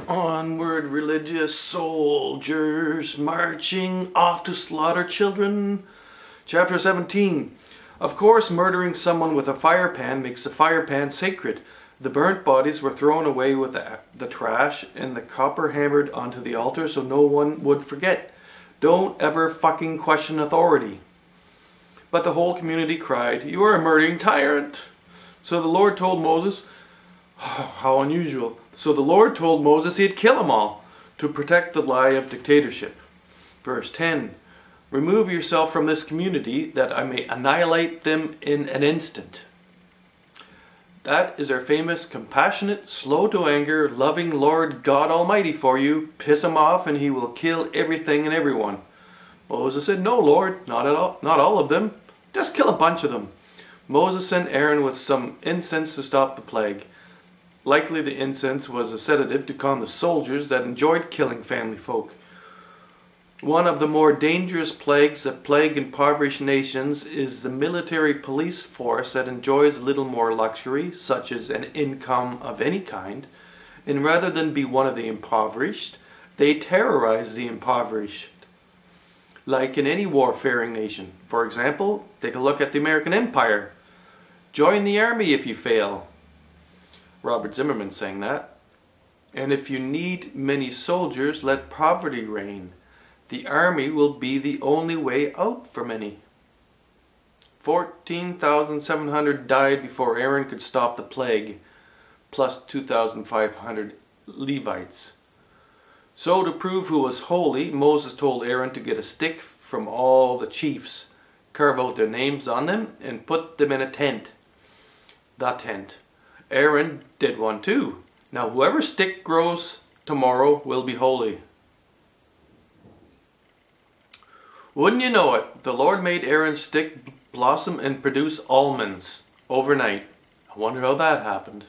Onward, religious soldiers, marching off to slaughter children. Chapter 17. Of course, murdering someone with a fire pan makes the fire pan sacred. The burnt bodies were thrown away with the trash and the copper hammered onto the altar so no one would forget. Don't ever fucking question authority. But the whole community cried, "You are a murdering tyrant." So the Lord told Moses, how unusual. So the Lord told Moses he'd kill them all to protect the lie of dictatorship. Verse 10. Remove yourself from this community that I may annihilate them in an instant. That is our famous, compassionate, slow to anger, loving Lord God Almighty for you. Piss him off and he will kill everything and everyone. Moses said, "No, Lord, not all of them. Just kill a bunch of them." Moses sent Aaron with some incense to stop the plague. Likely the incense was a sedative to calm the soldiers that enjoyed killing family folk. One of the more dangerous plagues that plague impoverished nations is the military police force that enjoys a little more luxury, such as an income of any kind, and rather than be one of the impoverished, they terrorize the impoverished. Like in any warfaring nation. For example, take a look at the American Empire. Join the army if you fail. Robert Zimmerman saying that. And if you need many soldiers, let poverty reign. The army will be the only way out for many. 14,700 died before Aaron could stop the plague, plus 2,500 Levites. So to prove who was holy, Moses told Aaron to get a stick from all the chiefs, carve out their names on them, and put them in a tent. The tent. Aaron did one too. Now whoever stick grows tomorrow will be holy. Wouldn't you know it, the Lord made Aaron's stick blossom and produce almonds overnight. I wonder how that happened.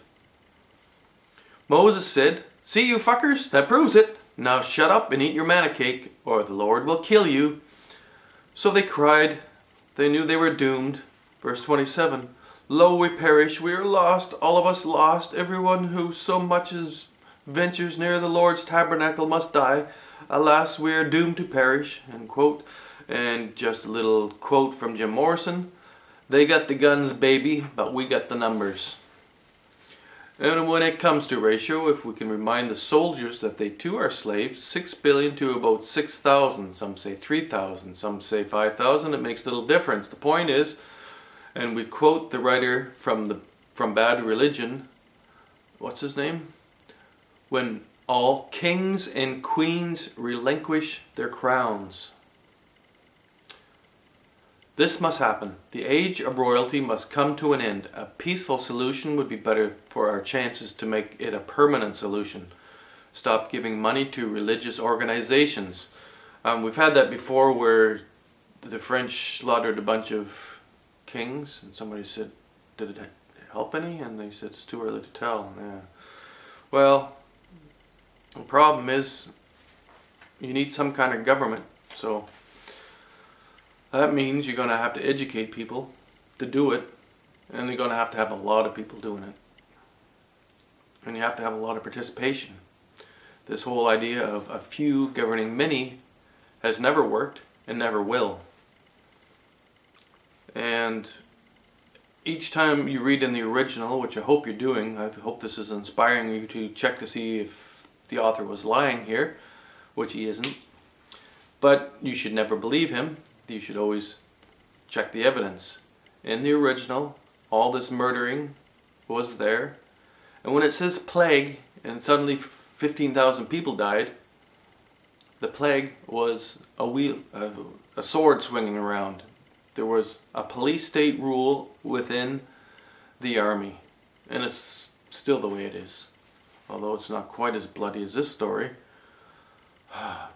Moses said, "See you fuckers, that proves it. Now shut up and eat your manna cake, or the Lord will kill you." So they cried. They knew they were doomed. Verse 27. Lo, we perish, we are lost, all of us lost. Everyone who so much as ventures near the Lord's tabernacle must die. Alas, we are doomed to perish. End quote. And just a little quote from Jim Morrison. They got the guns, baby, but we got the numbers. And when it comes to ratio, if we can remind the soldiers that they too are slaves, 6 billion to about 6,000. Some say 3,000, some say 5,000. It makes little difference. The point is, and we quote the writer from Bad Religion, what's his name? When all kings and queens relinquish their crowns. This must happen. The age of royalty must come to an end. A peaceful solution would be better for our chances to make it a permanent solution. Stop giving money to religious organizations. We've had that before where the French slaughtered a bunch of kings and somebody said, "Did it help any?" And they said, "It's too early to tell." Yeah. Well, the problem is you need some kind of government. So that means you're going to have to educate people to do it, and you're going to have a lot of people doing it. And you have to have a lot of participation. This whole idea of a few governing many has never worked and never will. And each time you read in the original, which I hope you're doing, I hope this is inspiring you to check to see if the author was lying here, which he isn't. But you should never believe him. You should always check the evidence. In the original, all this murdering was there. And when it says plague, and suddenly 15,000 people died, the plague was a sword swinging around. There was a police state rule within the army. And it's still the way it is. Although it's not quite as bloody as this story.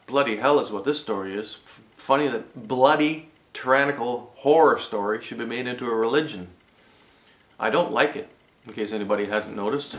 Bloody hell is what this story is. Funny that bloody, tyrannical horror story should be made into a religion. I don't like it, in case anybody hasn't noticed.